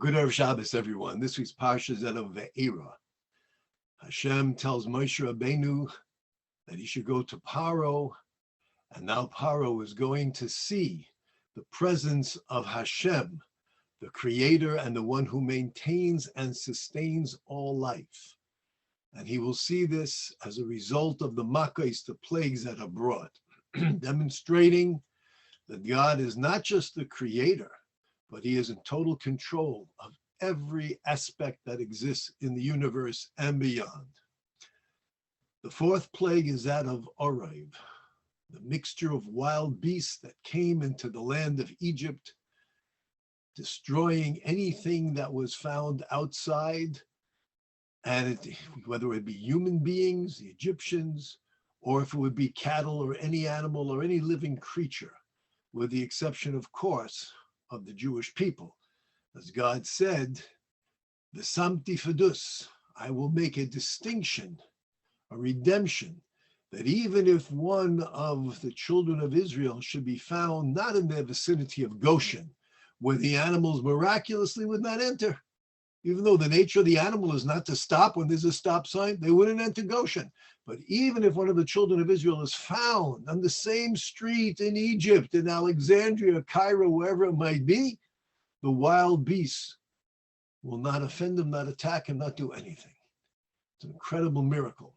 Good Erev Shabbos, everyone. This week's Parsha is of eira. Hashem tells Moshe Rabbeinu that he should go to Paro, and now Paro is going to see the presence of Hashem, the Creator and the one who maintains and sustains all life. And he will see this as a result of the makkos, the plagues that are brought, demonstrating that God is not just the Creator, but he is in total control of every aspect that exists in the universe and beyond. The fourth plague is that of Oreb, the mixture of wild beasts that came into the land of Egypt, destroying anything that was found outside, and whether it be human beings, the Egyptians, or if it would be cattle or any animal or any living creature, with the exception, of course, of the Jewish people. As God said, V'samti fedus, I will make a distinction, a redemption, that even if one of the children of Israel should be found not in the vicinity of Goshen, where the animals miraculously would not enter, even though the nature of the animal is not to stop when there's a stop sign, they wouldn't enter Goshen. But even if one of the children of Israel is found on the same street in Egypt, in Alexandria, Cairo, wherever it might be, the wild beasts will not offend him, not attack him, not do anything. It's an incredible miracle.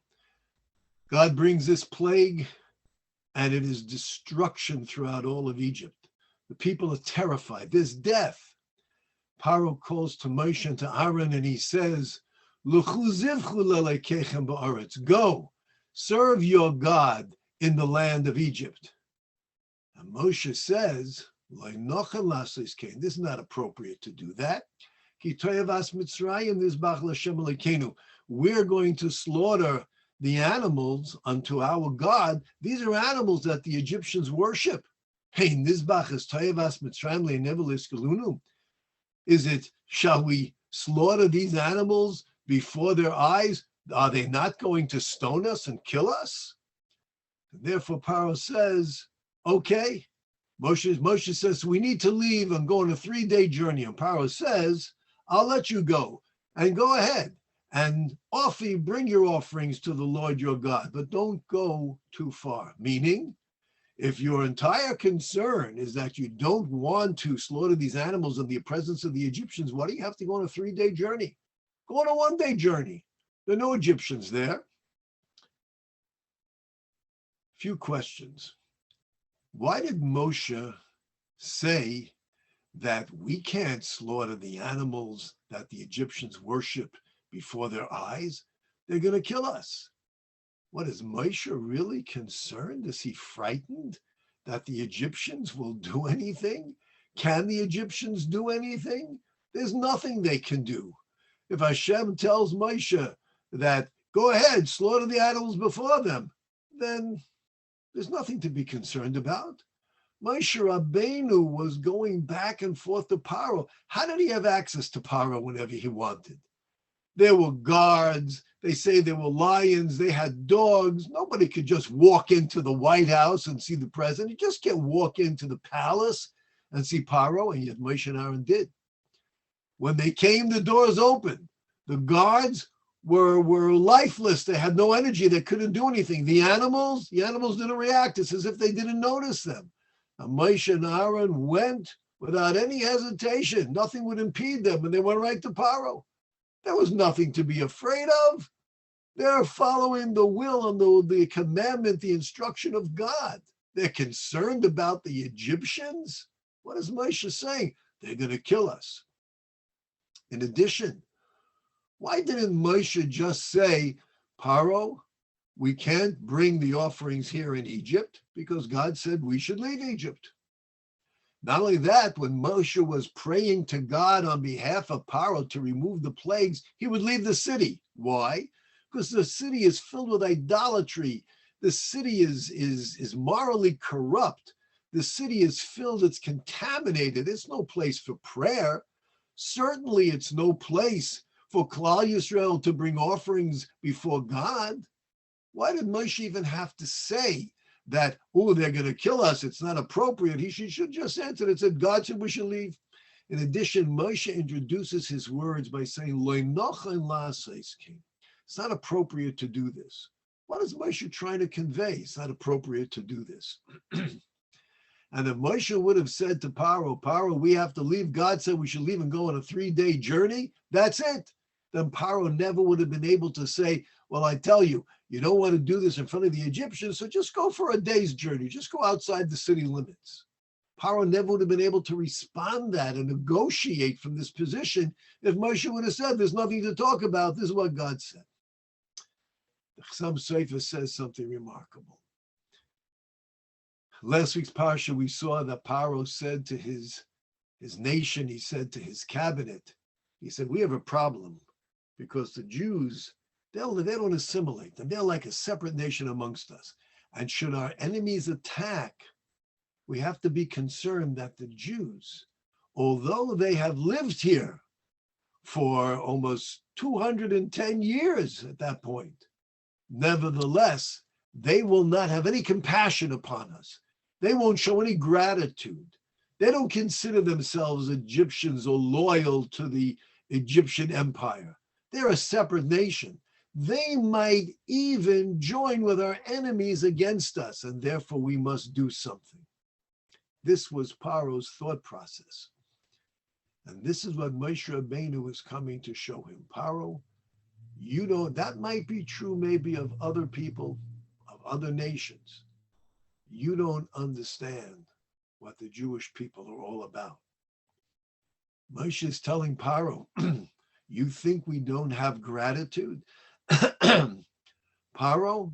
God brings this plague, and it is destruction throughout all of Egypt. The people are terrified. There's death. Paro calls to Moshe and to Aaron, and he says, go, serve your God in the land of Egypt. And Moshe says, this is not appropriate to do that. We're going to slaughter the animals unto our God. These are animals that the Egyptians worship. Is it, shall we slaughter these animals before their eyes? Are they not going to stone us and kill us? And therefore, Paro says, okay. Moshe says, we need to leave and go on a 3-day journey. And Paro says, I'll let you go and go ahead and bring your offerings to the Lord your God, but don't go too far. Meaning, if your entire concern is that you don't want to slaughter these animals in the presence of the Egyptians, why do you have to go on a 3-day journey? Go on a 1-day journey. There are no Egyptians there. Few questions. Why did Moshe say that we can't slaughter the animals that the Egyptians worship before their eyes? They're going to kill us. What, is Moshe really concerned? Is he frightened that the Egyptians will do anything? Can the Egyptians do anything? There's nothing they can do. If Hashem tells Moshe that, go ahead, slaughter the animals before them, then there's nothing to be concerned about. Moshe Rabbeinu was going back and forth to Paro. How did he have access to Paro whenever he wanted? There were guards. They say there were lions. They had dogs. Nobody could just walk into the White House and see the president. You just can't walk into the palace and see Paro, and yet Moshe and Aaron did. When they came, the doors opened. The guards were lifeless. They had no energy. They couldn't do anything. The animals didn't react. It's as if they didn't notice them. And Moshe and Aaron went without any hesitation. Nothing would impede them, and they went right to Paro. There was nothing to be afraid of. They're following the will and the commandment, the instruction of God. They're concerned about the Egyptians. What is Moshe saying? They're going to kill us. In addition, why didn't Moshe just say, Paro, we can't bring the offerings here in Egypt because God said we should leave Egypt? Not only that, when Moshe was praying to God on behalf of Paro to remove the plagues, he would leave the city. Why? Because the city is filled with idolatry. The city is morally corrupt. The city is filled, it's contaminated. It's no place for prayer. Certainly it's no place for Klal Yisrael to bring offerings before God. Why did Moshe even have to say that, oh, they're going to kill us, it's not appropriate? He should just answer it and said, God said we should leave. In addition, Moshe introduces his words by saying, "Lo nochen la'aseis king." It's not appropriate to do this. What is Moshe trying to convey? It's not appropriate to do this. And if Moshe would have said to Paro, we have to leave, God said we should leave and go on a 3-day journey, that's it. Then Paro never would have been able to say, well, I tell you, you don't want to do this in front of the Egyptians, so just go for a day's journey. Just go outside the city limits. Paro never would have been able to respond that and negotiate from this position if Moshe would have said, there's nothing to talk about. This is what God said. The Chassam Sofer says something remarkable. Last week's Parsha, we saw that Paro said to his nation, he said to his cabinet, he said, we have a problem because the Jews, they don't assimilate them. They're like a separate nation amongst us. And should our enemies attack, we have to be concerned that the Jews, although they have lived here for almost 210 years at that point, nevertheless, they will not have any compassion upon us. They won't show any gratitude. They don't consider themselves Egyptians or loyal to the Egyptian empire. They're a separate nation. They might even join with our enemies against us, and therefore we must do something. This was Paro's thought process. And this is what Moshe Rabbeinu is coming to show him. Paro, you know, that might be true maybe of other people, of other nations. You don't understand what the Jewish people are all about. Moshe is telling Paro, you think we don't have gratitude? Paro,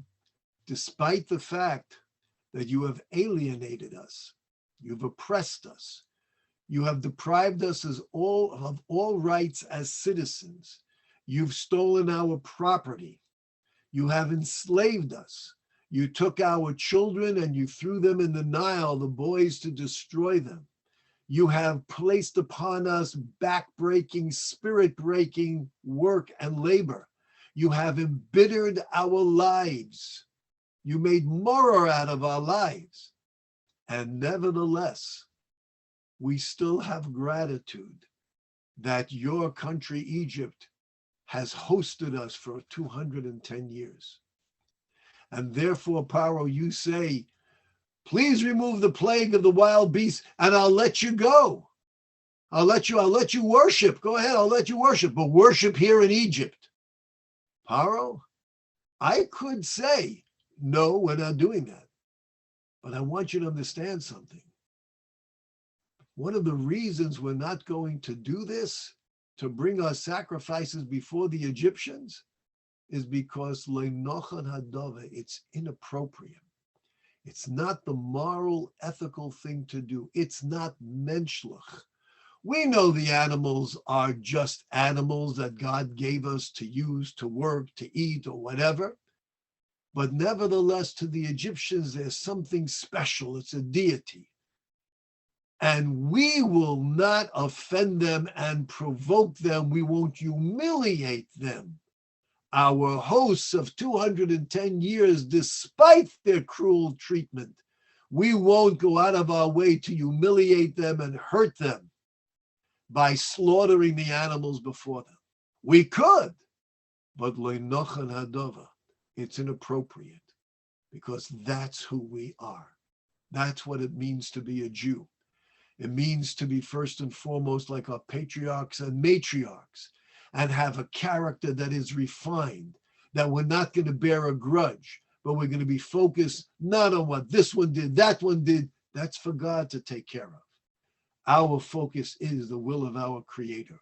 despite the fact that you have alienated us, you've oppressed us, you have deprived us of all rights as citizens, you've stolen our property, you have enslaved us, you took our children and you threw them in the Nile, the boys, to destroy them. You have placed upon us back-breaking, spirit-breaking work and labor. You have embittered our lives. You made horror out of our lives. And nevertheless, we still have gratitude that your country, Egypt, has hosted us for 210 years. And therefore, Paro, you say, please remove the plague of the wild beasts and I'll let you go. I'll let you worship. Go ahead, I'll let you worship, but worship here in Egypt. Paro, I could say, no, we're not doing that. But I want you to understand something. One of the reasons we're not going to do this, to bring our sacrifices before the Egyptians, is because le'nochan hadava, it's inappropriate. It's not the moral, ethical thing to do. It's not menschlich. We know the animals are just animals that God gave us to use, to work, to eat, or whatever. But nevertheless, to the Egyptians, there's something special. It's a deity. And we will not offend them and provoke them. We won't humiliate them. Our hosts of 210 years, despite their cruel treatment, we won't go out of our way to humiliate them and hurt them by slaughtering the animals before them. We could, but le'nochan hadava, it's inappropriate because that's who we are. That's what it means to be a Jew. It means to be first and foremost like our patriarchs and matriarchs, and have a character that is refined, that we're not going to bear a grudge, but we're going to be focused not on what this one did, that one did. That's for God to take care of. Our focus is the will of our Creator.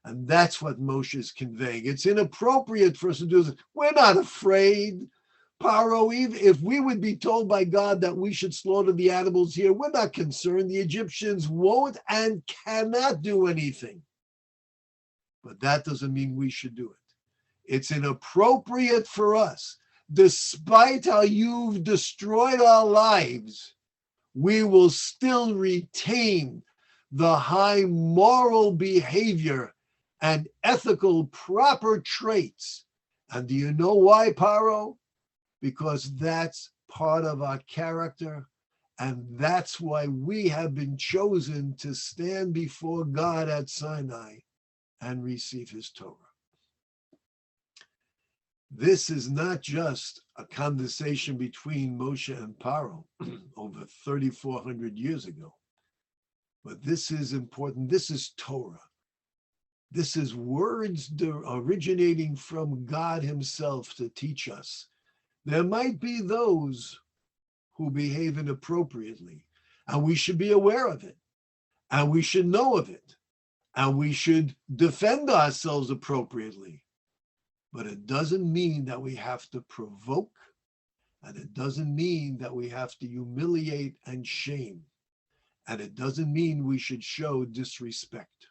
And that's what Moshe is conveying. It's inappropriate for us to do this. We're not afraid. Paro, if we would be told by God that we should slaughter the animals here, we're not concerned. The Egyptians won't and cannot do anything. But that doesn't mean we should do it. It's inappropriate for us. Despite how you've destroyed our lives, we will still retain the high moral behavior and ethical proper traits. And do you know why, Paro? Because that's part of our character And that's why we have been chosen to stand before God at Sinai and receive his Torah. This is not just a conversation between Moshe and Paro over 3,400 years ago, but this is important. This is Torah. This is words originating from God himself to teach us. There might be those who behave inappropriately, and we should be aware of it, and we should know of it, and we should defend ourselves appropriately. But it doesn't mean that we have to provoke, and it doesn't mean that we have to humiliate and shame, and it doesn't mean we should show disrespect.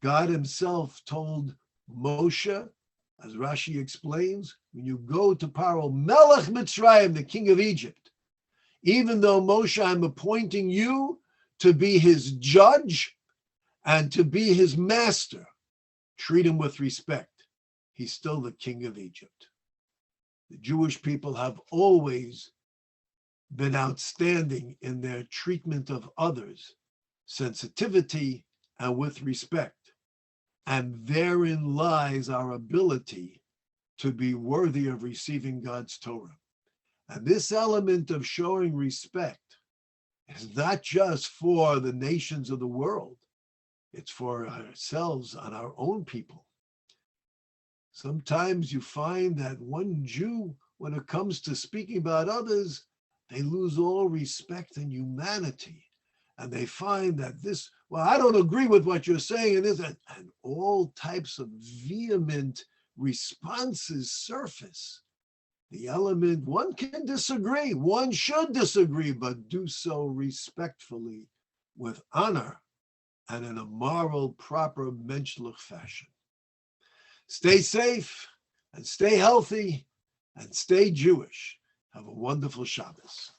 God himself told Moshe, as Rashi explains, when you go to Paro, Melech Mitzrayim, the king of Egypt, even though Moshe, I'm appointing you to be his judge and to be his master, treat him with respect. He's still the king of Egypt. The Jewish people have always been outstanding in their treatment of others, sensitivity and with respect. And therein lies our ability to be worthy of receiving God's Torah. And this element of showing respect is not just for the nations of the world, it's for ourselves and our own people. Sometimes you find that one Jew, when it comes to speaking about others, they lose all respect and humanity. And they find that this, well, I don't agree with what you're saying, and all types of vehement responses surface. The element, one can disagree, one should disagree, but do so respectfully, with honor, and in a moral, proper, menschlich fashion. Stay safe, and stay healthy, and stay Jewish. Have a wonderful Shabbos.